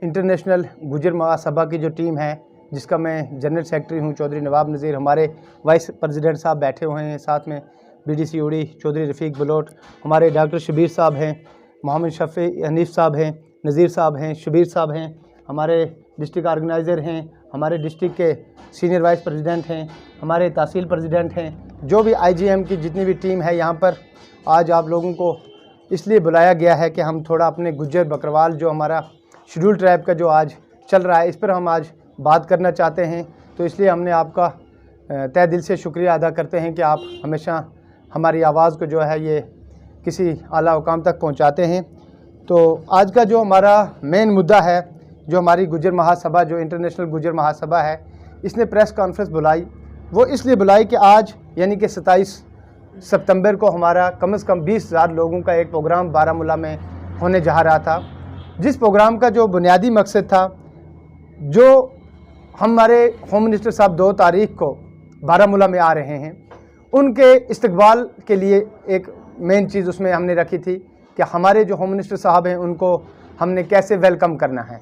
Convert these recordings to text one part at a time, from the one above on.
International गुजर महासभा की जो टीम है, जिसका मैं जनरल सेक्रेटरी हूं, चौधरी नवाब नज़ीर, हमारे वाइस प्रेसिडेंट साहब बैठे हुए हैं, साथ में BDC उड़ी चौधरी रफ़ीक बलोट, हमारे डॉक्टर शबीर साहब हैं, मोहम्मद शफ़ी हनीफ़ साहब हैं, नज़ीर साहब हैं, शबीर साहब हैं, हमारे डिस्ट्रिक्ट ऑर्गेनाइज़र हैं, हमारे डिस्ट्रिक्ट के सीनियर वाइस प्रेसिडेंट हैं, हमारे तहसील प्रेसिडेंट हैं, जो भी IGM की जितनी भी टीम है यहाँ पर आज आप लोगों को इसलिए बुलाया गया है कि हम थोड़ा अपने गुज्जर बकरवाल जो हमारा शेड्यूल ट्राइब का जो आज चल रहा है, इस पर हम आज बात करना चाहते हैं। तो इसलिए हमने आपका तहे दिल से शुक्रिया अदा करते हैं कि आप हमेशा हमारी आवाज़ को जो है ये किसी आला मुकाम तक पहुंचाते हैं। तो आज का जो हमारा मेन मुद्दा है, जो हमारी गुजर महासभा, जो इंटरनेशनल गुजर महासभा है, इसने प्रेस कॉन्फ्रेंस बुलाई। वो इसलिए बुलाई कि आज यानी कि 27 सितंबर को हमारा कम से कम 20,000 लोगों का एक प्रोग्राम बारामूला में होने जा रहा था, जिस प्रोग्राम का जो बुनियादी मकसद था, जो हमारे होम मिनिस्टर साहब 2 तारीख को बारामूला में आ रहे हैं, उनके इस्तकबाल के लिए एक मेन चीज़ उसमें हमने रखी थी कि हमारे जो होम मिनिस्टर साहब हैं उनको हमने कैसे वेलकम करना है।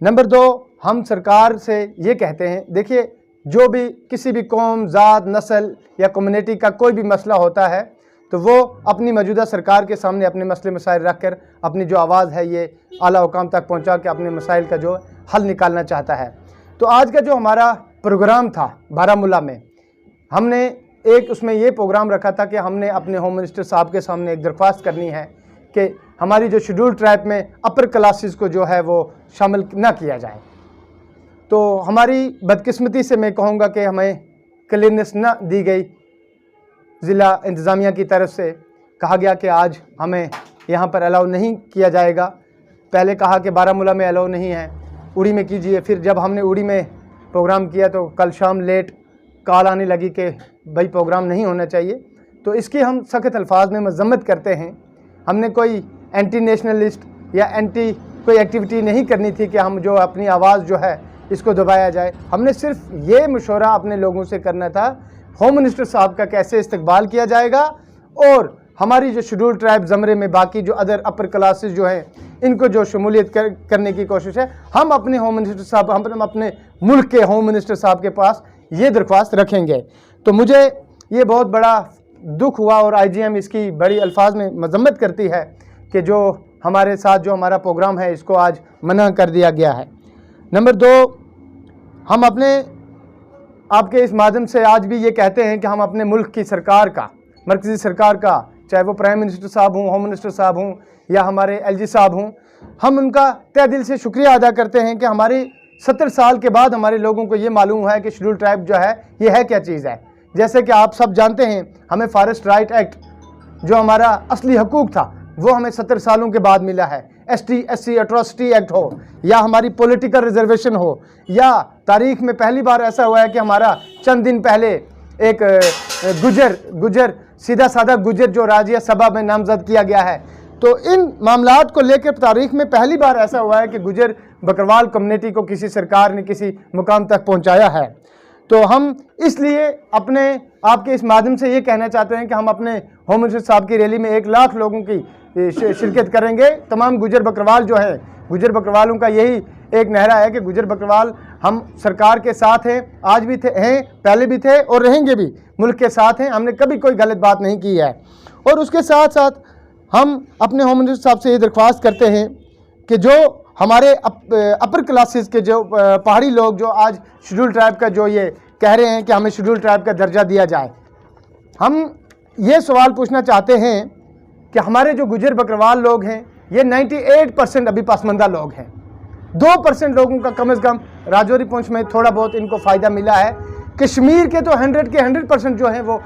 नंबर 2, हम सरकार से ये कहते हैं, देखिए जो भी किसी भी कौम, ज़ात, नस्ल या कम्युनिटी का कोई भी मसला होता है तो वो अपनी मौजूदा सरकार के सामने अपने मसले मसाइल रख कर अपनी जो आवाज़ है ये आला हुकाम तक पहुंचा के अपने मसाइल का जो हल निकालना चाहता है। तो आज का जो हमारा प्रोग्राम था बारामूला में, हमने एक उसमें ये प्रोग्राम रखा था कि हमने अपने होम मिनिस्टर साहब के सामने एक दरख्वास्त करनी है कि हमारी जो शेड्यूल ट्राइब में अपर क्लासेस को जो है वो शामिल ना किया जाए। तो हमारी बदकिस्मती से मैं कहूँगा कि हमें क्लियरेंस ना दी गई। ज़िला इंतज़ामिया की तरफ से कहा गया कि आज हमें यहाँ पर अलाउ नहीं किया जाएगा। पहले कहा कि बारामूला में अलाउ नहीं है, उड़ी में कीजिए। फिर जब हमने उड़ी में प्रोग्राम किया तो कल शाम लेट कॉल आने लगी कि भाई प्रोग्राम नहीं होना चाहिए। तो इसकी हम सख्त अल्फाज में मजम्मत करते हैं। हमने कोई एंटी नेशनलिस्ट या एंटी कोई एक्टिविटी नहीं करनी थी कि हम जो अपनी आवाज़ जो है इसको दबाया जाए। हमने सिर्फ ये मशवरा अपने लोगों से करना था, होम मिनिस्टर साहब का कैसे इस्तकबाल किया जाएगा और हमारी जो शेड्यूल ट्राइब ज़मरे में बाकी जो अदर अपर क्लासेस जो हैं इनको जो शमूलियत करने की कोशिश है। हम अपने होम मिनिस्टर साहब, हम अपने मुल्क के होम मिनिस्टर साहब के पास ये दरख्वास्त रखेंगे। तो मुझे ये बहुत बड़ा दुख हुआ और IGM इसकी बड़ी अल्फाज में मजम्मत करती है कि जो हमारे साथ जो हमारा प्रोग्राम है इसको आज मना कर दिया गया है। नंबर 2, हम अपने आपके इस माध्यम से आज भी ये कहते हैं कि हम अपने मुल्क की सरकार का, मरकज़ी सरकार का, चाहे वो प्राइम मिनिस्टर साहब हों, होम मिनिस्टर साहब हों या हमारे LG साहब हों, हम उनका तहे दिल से शुक्रिया अदा करते हैं कि हमारी 70 साल के बाद हमारे लोगों को ये मालूम है कि शेड्यूल ट्राइब जो है ये है क्या चीज़ है। जैसे कि आप सब जानते हैं, हमें फॉरेस्ट राइट एक्ट जो हमारा असली हकूक़ था वो हमें 70 सालों के बाद मिला है। ST SC एट्रोसिटी एक्ट हो या हमारी पॉलिटिकल रिजर्वेशन हो, या तारीख में पहली बार ऐसा हुआ है कि हमारा चंद दिन पहले एक गुजर सीधा साधा गुजर जो राज्यसभा में नामजद किया गया है। तो इन मामलात को लेकर तारीख में पहली बार ऐसा हुआ है कि गुजर बकरवाल कम्युनिटी को किसी सरकार ने किसी मुकाम तक पहुंचाया है। तो हम इसलिए अपने आपके इस माध्यम से ये कहना चाहते हैं कि हम अपने होम मिनिस्टर साहब की रैली में 1 लाख लोगों की शिरकत करेंगे। तमाम गुजर बकरवाल जो हैं, गुजर बकरवालों का यही एक नारा है कि गुजर बकरवाल हम सरकार के साथ हैं, आज भी हैं, पहले भी थे और रहेंगे भी, मुल्क के साथ हैं। हमने कभी कोई गलत बात नहीं की है। और उसके साथ साथ हम अपने होम मिनिस्टर साहब से ये दरख्वास्त करते हैं कि जो हमारे अपर क्लासेस के जो पहाड़ी लोग जो आज शेड्यूल ट्राइब का जो ये कह रहे हैं कि हमें शेड्यूल ट्राइब का दर्जा दिया जाए, हम ये सवाल पूछना चाहते हैं कि हमारे जो गुजर बकरवाल लोग हैं ये 98% अभी पसमानदा लोग हैं। 2% लोगों का कम से कम राजौरी पुंछ में थोड़ा बहुत इनको फ़ायदा मिला है। कश्मीर के तो 100% जो हैं वो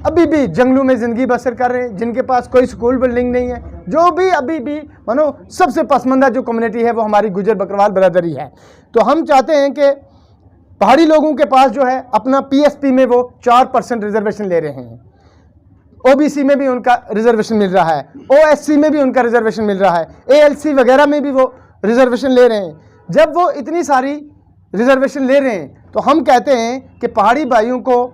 अभी भी जंगलों में ज़िंदगी बसर कर रहे हैं, जिनके पास कोई स्कूल बिल्डिंग नहीं है। जो भी अभी भी मानो सबसे पसमानदा जो कम्युनिटी है वो हमारी गुजर बकरवाल बरादरी है। तो हम चाहते हैं कि पहाड़ी लोगों के पास जो है अपना PSP में वो 4% रिजर्वेशन ले रहे हैं, OBC में भी उनका रिजर्वेशन मिल रहा है, OSC में भी उनका रिजर्वेशन मिल रहा है, ALC वगैरह में भी वो रिजर्वेशन ले रहे हैं। जब वो इतनी सारी रिजर्वेशन ले रहे हैं तो हम कहते हैं कि पहाड़ी भाइयों को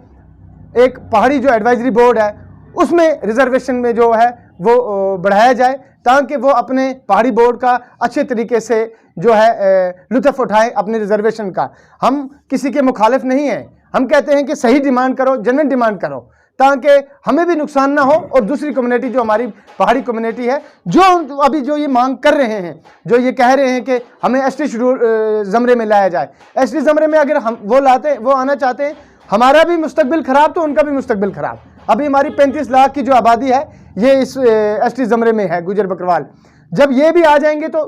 एक पहाड़ी जो एडवाइजरी बोर्ड है उसमें रिजर्वेशन में जो है वो बढ़ाया जाए, ताकि वो अपने पहाड़ी बोर्ड का अच्छे तरीके से जो है लुत्फ़ उठाएं अपने रिजर्वेशन का। हम किसी के मुखालिफ नहीं हैं, हम कहते हैं कि सही डिमांड करो, जेन्युइन डिमांड करो, ताकि हमें भी नुकसान ना हो और दूसरी कम्युनिटी जो हमारी पहाड़ी कम्युनिटी है, जो अभी जो ये मांग कर रहे हैं, जो ये कह रहे हैं कि हमें एसटी शेड्यूल ज़मरे में लाया जाए, एसटी ज़मरे में अगर हम वो आना चाहते हैं, हमारा भी मुस्तकबिल ख़राब तो उनका भी मुस्तकबिल ख़राब। अभी हमारी 35 लाख की जो आबादी है ये इस एसटी ज़मरे में है, गुजर बकरवाल। जब ये भी आ जाएंगे तो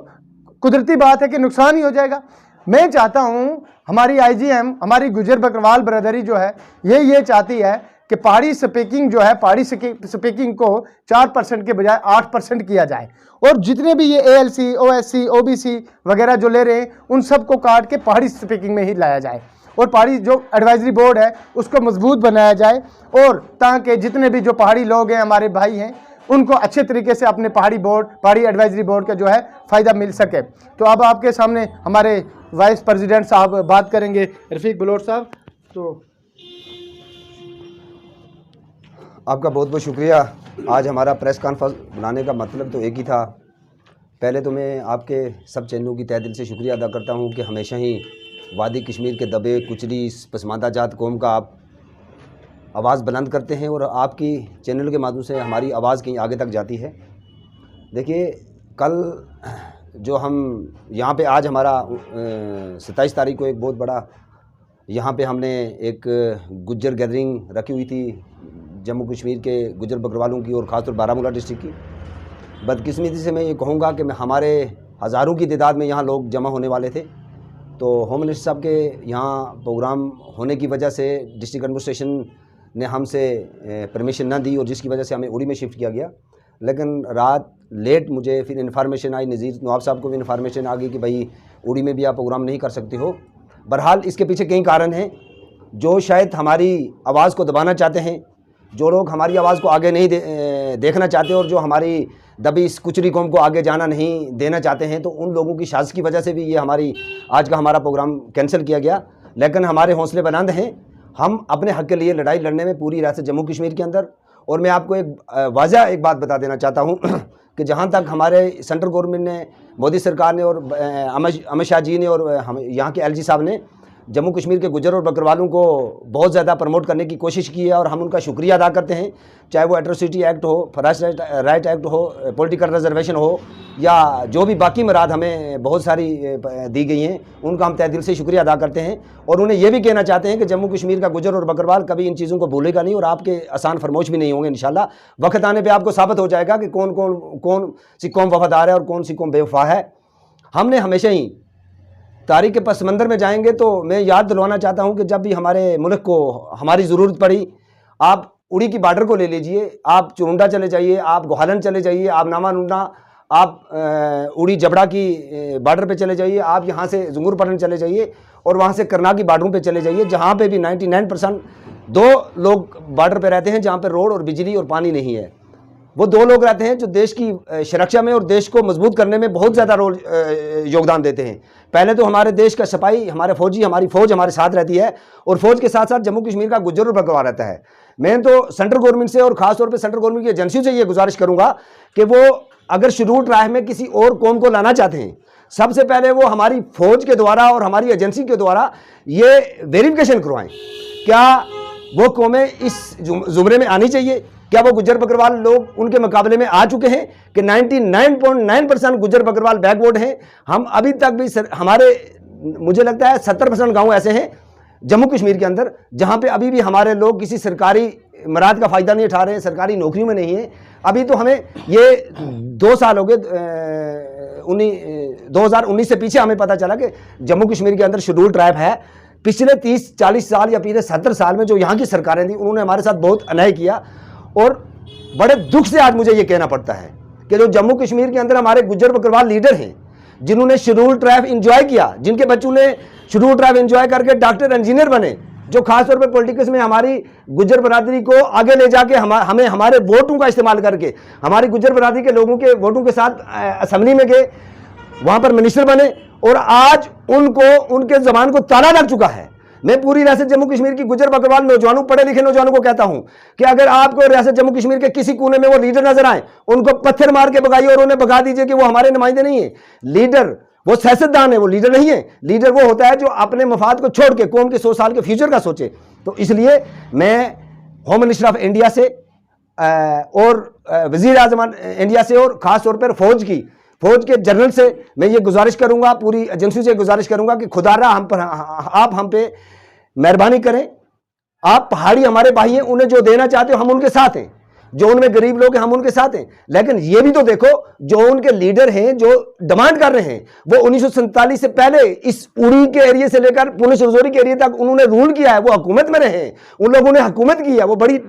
कुदरती बात है कि नुकसान ही हो जाएगा। मैं चाहता हूँ हमारी IGM, हमारी गुजर बकरवाल बरदरी जो है ये चाहती है कि पहाड़ी स्पीकिंग जो है, पहाड़ी स्पीकिंग को 4% के बजाय 8% किया जाए, और जितने भी ये ALC, OSC, OBC वगैरह जो ले रहे हैं उन सबको काट के पहाड़ी स्पीकिंग में ही लाया जाए, और पहाड़ी जो एडवाइजरी बोर्ड है उसको मजबूत बनाया जाए, और ताकि जितने भी जो पहाड़ी लोग हैं, हमारे भाई हैं, उनको अच्छे तरीके से अपने पहाड़ी एडवाइजरी बोर्ड का जो है फ़ायदा मिल सके। तो अब आपके सामने हमारे वाइस प्रेसिडेंट साहब बात करेंगे, रफ़ीक बलोट साहब। तो आपका बहुत बहुत शुक्रिया। आज हमारा प्रेस कॉन्फ्रेंस बुलाने का मतलब तो एक ही था। पहले तो मैं आपके सब चैनलों की तहे दिल से शुक्रिया अदा करता हूं कि हमेशा ही वादी कश्मीर के दबे कुचली पसमानदा जात कौम का आप आवाज़ बुलंद करते हैं, और आपकी चैनल के माध्यम से हमारी आवाज़ कहीं आगे तक जाती है। देखिए, कल जो हम यहाँ पे आज हमारा 27 तारीख को एक बहुत बड़ा यहाँ पे हमने एक गुज्जर गैदरिंग रखी हुई थी जम्मू कश्मीर के गुज्जर बकरवालों की, और ख़ासतौर बारामूला डिस्ट्रिक्ट की। बदकिस्मती से मैं ये कहूँगा कि हमारे हज़ारों की तादाद में यहाँ लोग जमा होने वाले थे, तो होम मिनिस्टर साहब के यहाँ प्रोग्राम होने की वजह से डिस्ट्रिक्ट एडमिनिस्ट्रेशन ने हमसे परमिशन ना दी, और जिसकी वजह से हमें उड़ी में शिफ्ट किया गया। लेकिन रात लेट मुझे फिर इन्फॉर्मेशन आई, नज़ीर नवाब साहब को भी इन्फॉर्मेशन आ गई कि भाई उड़ी में भी आप प्रोग्राम नहीं कर सकते हो। बहरहाल इसके पीछे कई कारण हैं, जो शायद हमारी आवाज़ को दबाना चाहते हैं, जो लोग हमारी आवाज़ को आगे नहीं देखना चाहते, और जो हमारी दबी इस कुचरी कौम को आगे जाना नहीं देना चाहते हैं, तो उन लोगों की साजिश की वजह से भी ये आज का हमारा प्रोग्राम कैंसिल किया गया। लेकिन हमारे हौसले बुलंद हैं, हम अपने हक़ के लिए लड़ाई लड़ने में पूरी रियासत जम्मू कश्मीर के अंदर। और मैं आपको एक वाज़ह एक बात बता देना चाहता हूँ कि जहाँ तक हमारे सेंट्रल गवर्नमेंट ने, मोदी सरकार ने और अमित शाह जी ने और हम यहाँ के LG साहब ने जम्मू कश्मीर के गुज्जर और बकरवालों को बहुत ज़्यादा प्रमोट करने की कोशिश की है, और हम उनका शुक्रिया अदा करते हैं। चाहे वो एट्रोसिटी एक्ट हो, फर्स्ट राइट एक्ट हो, पॉलिटिकल रिजर्वेशन हो, या जो भी बाकी मराद हमें बहुत सारी दी गई हैं, उनका हम तहे दिल से शुक्रिया अदा करते हैं। और उन्हें ये भी कहना चाहते हैं कि जम्मू कश्मीर का गुज्जर और बकरवाल कभी इन चीज़ों को भूलेगा नहीं, और आपके आसान फरमोश भी नहीं होंगे इंशाल्लाह। वक्त आने पर आपको साबित हो जाएगा कि कौन सी कौम वफादार है और कौन सी कौम बेवफा है। हमने हमेशा ही तारीख के पस मंज़र में जाएंगे तो मैं याद दिलवाना चाहता हूं कि जब भी हमारे मुल्क को हमारी ज़रूरत पड़ी, आप उड़ी की बॉर्डर को ले लीजिए, आप चुरुंडा चले जाइए, आप गोहालन चले जाइए, आप नामा नुंडा, आप उड़ी जबड़ा की बॉर्डर पे चले जाइए, आप यहाँ से जुंगुरपटन चले जाइए, और वहाँ से करना की बॉर्डरों पे चले जाइए, जहाँ पे भी 99% 2 लोग बॉर्डर पे रहते हैं, जहाँ पे रोड और बिजली और पानी नहीं है। वो 2 लोग रहते हैं जो देश की सुरक्षा में और देश को मजबूत करने में बहुत ज़्यादा योगदान देते हैं। पहले तो हमारे देश का सिपाही, हमारे फौजी, हमारी फ़ौज हमारे साथ रहती है, और फौज के साथ साथ जम्मू कश्मीर का गुज्जर और बकरवाल रहता है। मैं तो सेंट्रल गवर्नमेंट से और ख़ास तौर पे सेंट्रल गवर्नमेंट की एजेंसियों से ये गुजारिश करूँगा कि वो अगर शेड्यूल ट्राइब में किसी और कौम को लाना चाहते हैं, सबसे पहले वो हमारी फ़ौज के द्वारा और हमारी एजेंसी के द्वारा ये वेरिफिकेशन करवाएँ, क्या वो कौमें इस ज़ुमरे में आनी चाहिए, क्या वो गुज्जर बकरवाल लोग उनके मुकाबले में आ चुके हैं कि 99.9% गुज्जर बकरवाल बैकवर्ड हैं। हम अभी तक भी हमारे मुझे लगता है 70% गांव ऐसे हैं जम्मू कश्मीर के अंदर जहां पे अभी भी हमारे लोग किसी सरकारी मराद का फ़ायदा नहीं उठा रहे हैं, सरकारी नौकरियों में नहीं है। अभी तो हमें ये 2 साल हो गए, 2019 से पीछे हमें पता चला कि जम्मू कश्मीर के अंदर शेड्यूल ट्राइब है। पिछले 30-40 साल या पिछले 70 साल में जो यहाँ की सरकारें थी, उन्होंने हमारे साथ बहुत अन्याय किया, और बड़े दुख से आज मुझे ये कहना पड़ता है कि जो जम्मू कश्मीर के अंदर हमारे गुज्जर बकरवाल लीडर हैं, जिन्होंने शेड्यूल ट्राइब एंजॉय किया, जिनके बच्चों ने शेड्यूल ट्राइब एंजॉय करके डॉक्टर इंजीनियर बने, जो खासतौर पर पॉलिटिक्स में हमारी गुज्जर बरादरी को आगे ले जाके हमें हमारे वोटों का इस्तेमाल करके हमारी गुज्जर बरादरी के लोगों के वोटों के साथ असेंबली में गए, वहाँ पर मिनिस्टर बने, और आज उनको उनके ज़बान को ताला लग चुका है। मैं पूरी रियासत जम्मू कश्मीर की गुजर बकरवाल नौजवानों, पढ़े लिखे नौजवानों को कहता हूं कि अगर आपको रियासत जम्मू कश्मीर के किसी कोने में वो लीडर नजर आए, उनको पत्थर मार के भगाइए और उन्हें भगा दीजिए कि वो हमारे नुमाइंदे नहीं है। लीडर वो सियासतदान है, वो लीडर नहीं है। लीडर वो होता है जो अपने मफाद को छोड़ के कौम के 100 साल के फ्यूचर का सोचे। तो इसलिए मैं होम मिनिस्टर ऑफ इंडिया से और वजीर आजम इंडिया से और खास तौर पर फौज के जनरल से मैं ये गुजारिश करूंगा, पूरी एजेंसी से गुजारिश करूंगा कि खुदारा आप हम पे मेहरबानी करें। आप पहाड़ी हमारे भाई हैं, उन्हें जो देना चाहते हो हम उनके साथ हैं, जो उनमें गरीब लोग हैं हम उनके साथ हैं। लेकिन ये भी तो देखो, जो उनके लीडर हैं जो डिमांड कर रहे हैं, वो 1947 से पहले इस उड़ी के एरिया से लेकर पुलिस रजौरी के एरिया तक उन्होंने रूल किया है, वो हुकूमत में रहे हैं, उन लोगों ने हुकूमत की है, वो बड़ी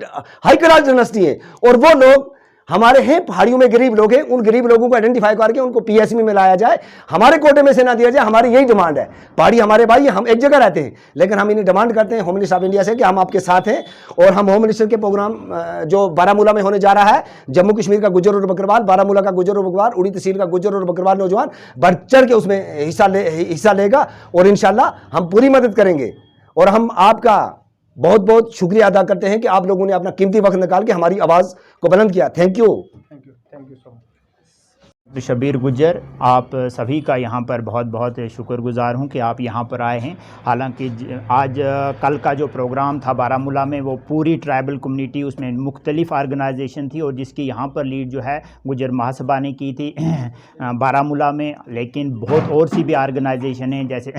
हाई क्लास डायनेस्टी है। और वो लोग हमारे हैं, पहाड़ियों में गरीब लोग हैं, उन गरीब लोगों को आइडेंटिफाई करके उनको पीएससी में लाया जाए, हमारे कोटे में से ना दिया जाए। हमारी यही डिमांड है। पहाड़ी हमारे भाई, हम एक जगह रहते हैं, लेकिन हम इन्हें डिमांड करते हैं होम मिनिस्टर ऑफ इंडिया से कि हम आपके साथ हैं। और हम होम मिनिस्टर के प्रोग्राम जो बारामूला में होने जा रहा है, जम्मू कश्मीर का गुजर और बकरवाल, बारामूला का गुजर और बकरवाल, उड़ी तहसील का गुजर और बकरवाल नौजवान बढ़ चढ़ के उसमें हिस्सा लेगा और इंशाल्लाह हम पूरी मदद करेंगे। और हम आपका बहुत बहुत शुक्रिया अदा करते हैं कि आप लोगों ने अपना कीमती वक्त निकाल के हमारी आवाज़ को बुलंद किया। Thank you so much. Shabir Gujjar, आप सभी का यहाँ पर बहुत बहुत शुक्रगुजार हूँ कि आप यहाँ पर आए हैं। हालांकि आज कल का जो प्रोग्राम था बारामूला में, वो पूरी ट्राइबल कम्युनिटी, उसमें मुख्तलिफ ऑर्गेनाइजेशन थी और जिसकी यहाँ पर लीड जो है गुज्जर महासभा ने की थी बारामूला में। लेकिन बहुत और सी भी ऑर्गेनाइजेशन हैं, जैसे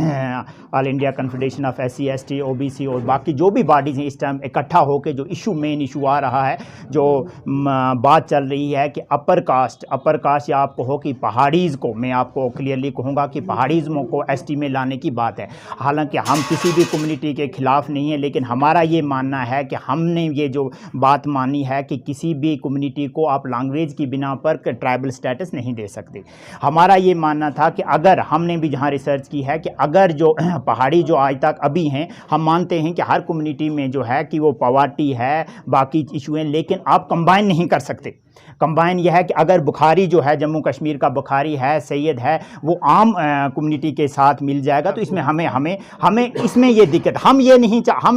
all India confederation of SC ST OBC और बाकी जो भी बॉडीज़ हैं, इस टाइम इकट्ठा होकर जो मेन इशू आ रहा है, जो बात चल रही है कि अपर कास्ट या आपको हो कि पहाड़ीज़ को, मैं आपको क्लियरली कहूँगा कि पहाड़ीज़ों को ST में लाने की बात है। हालांकि हम किसी भी कम्युनिटी के ख़िलाफ़ नहीं है, लेकिन हमारा ये मानना है कि हमने ये जो बात मानी है कि किसी भी कम्युनिटी को आप लैंग्वेज की बिना पर ट्राइबल स्टेटस नहीं दे सकते। हमारा ये मानना था कि अगर हमने भी जहाँ रिसर्च की है कि अगर जो पहाड़ी जो आज तक अभी हैं, हम मानते हैं कि हर कम्युनिटी में जो है कि वो पॉवर्टी है, बाकी इशू हैं, लेकिन आप कंबाइन नहीं कर सकते। कंबाइन यह है कि अगर बुखारी जो है, जम्मू कश्मीर का बुखारी है, सैयद है, वो आम कम्युनिटी के साथ मिल जाएगा, तो इसमें हमें इसमें ये दिक्कत, हम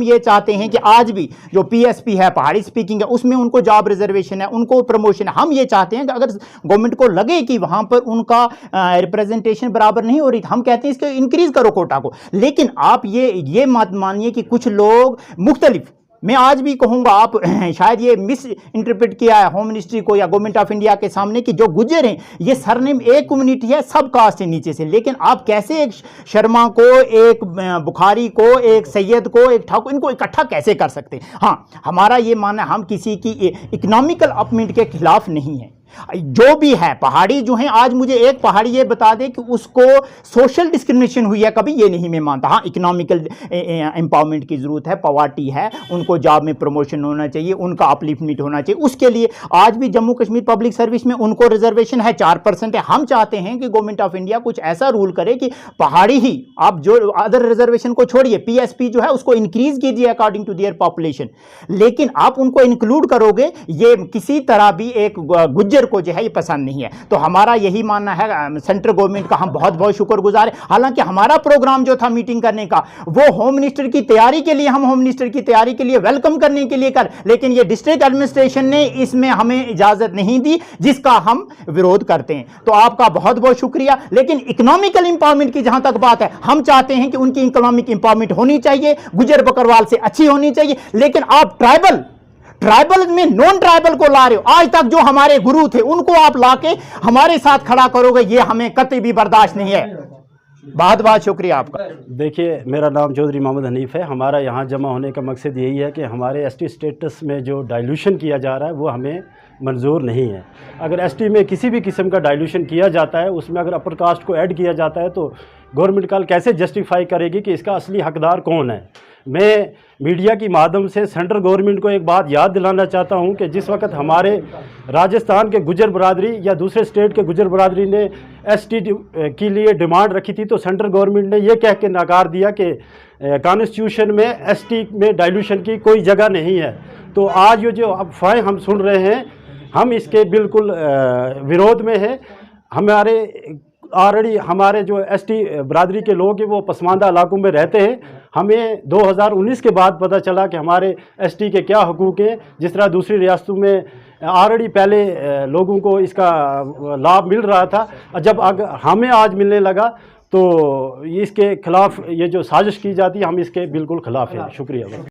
ये चाहते हैं कि आज भी जो PSP है, पहाड़ी स्पीकिंग है, उसमें उनको जॉब रिजर्वेशन है, उनको प्रमोशन है। हम ये चाहते हैं कि अगर गवर्नमेंट को लगे कि वहाँ पर उनका रिप्रेजेंटेशन बराबर नहीं हो रही, हम कहते हैं इसको इंक्रीज़ करो कोटा को। लेकिन आप ये मत मानिए कि कुछ लोग मुख्तलिफ, मैं आज भी कहूँगा, आप शायद ये मिस इंटरप्रेट किया है होम मिनिस्ट्री को या गवर्नमेंट ऑफ इंडिया के सामने कि जो गुज्जर हैं, ये सरनेम एक कम्युनिटी है, सब कास्ट है नीचे से, लेकिन आप कैसे एक शर्मा को, एक बुखारी को, एक सैयद को, एक ठाकुर, इनको इकट्ठा कैसे कर सकते हैं। हाँ, हमारा ये मानना है, हम किसी की इकोनॉमिकल अपमेंट के खिलाफ नहीं है। जो भी है पहाड़ी जो है, आज मुझे एक पहाड़ी ये बता दे कि उसको सोशल डिस्क्रिमिनेशन हुई है कभी, ये नहीं मैं मानता। हाँ, इकोनॉमिकल एम्पावरमेंट की ज़रूरत है, पॉवर्टी है, उनको जॉब में प्रमोशन होना चाहिए, उनका अपलिफ्टमेंट होना चाहिए। उसके लिए आज भी जम्मू कश्मीर पब्लिक सर्विस में उनको रिजर्वेशन है, 4% है। हम चाहते हैं कि गवर्नमेंट ऑफ इंडिया कुछ ऐसा रूल करे कि पहाड़ी ही, आप जो अदर रिजर्वेशन को छोड़िए, PSP जो है उसको इंक्रीज कीजिए अकॉर्डिंग टू देयर पॉपुलेशन, लेकिन आप उनको इंक्लूड करोगे, ये किसी तरह भी एक गुज्जर को जो है ये पसंद नहीं है। तो हमारा यही मानना है, सेंट्रल गवर्नमेंट का हम बहुत बहुत शुक्रगुजार है। हालांकि हमारा प्रोग्राम जो था मीटिंग करने का, वो होम मिनिस्टर की तैयारी के लिए, हम होम मिनिस्टर की तैयारी के लिए वेलकम करने के लिए लेकिन ये डिस्ट्रिक्ट एडमिनिस्ट्रेशन ने इसमें हमें इजाजत नहीं दी, जिसका हम विरोध करते हैं। तो आपका बहुत बहुत शुक्रिया। लेकिन इकोनॉमिकल इंपावरमेंट की जहां तक बात है, हम चाहते हैं कि उनकी इकोनॉमिक इंपावरमेंट होनी चाहिए, गुजर बकरवाल से अच्छी होनी चाहिए। लेकिन आप ट्राइबल में नॉन ट्राइबल को ला रहे हो। आज तक जो हमारे गुरु थे उनको आप लाके हमारे साथ खड़ा करोगे, ये हमें कतई भी बर्दाश्त नहीं है। बहुत बहुत शुक्रिया आपका। देखिए, मेरा नाम चौधरी मोहम्मद हनीफ है। हमारा यहाँ जमा होने का मकसद यही है कि हमारे ST स्टेटस में जो डाइल्यूशन किया जा रहा है वो हमें मंजूर नहीं है। अगर ST में किसी भी किस्म का डाइल्यूशन किया जाता है, उसमें अगर अपर कास्ट को ऐड किया जाता है, तो गवर्नमेंट कल कैसे जस्टिफाई करेगी कि इसका असली हकदार कौन है। मैं मीडिया की माध्यम से सेंट्रल गवर्नमेंट को एक बात याद दिलाना चाहता हूं कि जिस वक्त हमारे राजस्थान के गुजर बरादरी या दूसरे स्टेट के गुजर बरादरी ने ST के लिए डिमांड रखी थी, तो सेंट्रल गवर्नमेंट ने यह कह के नकार दिया कि कॉन्स्टिट्यूशन में ST में डाइल्यूशन की कोई जगह नहीं है। तो आज ये जो अफवाहें हम सुन रहे हैं, हम इसके बिल्कुल विरोध में हैं। हमारे ऑलरेडी हमारे जो एसटी बरादरी के लोग हैं वो पसमानदा इलाकों में रहते हैं। हमें 2019 के बाद पता चला कि हमारे एसटी के क्या हकूक़ हैं। जिस तरह दूसरी रियासतों में ऑलरेडी पहले लोगों को इसका लाभ मिल रहा था, जब हमें आज मिलने लगा तो इसके खिलाफ ये जो साजिश की जाती है, हम इसके बिल्कुल खिलाफ हैं। शुक्रिया।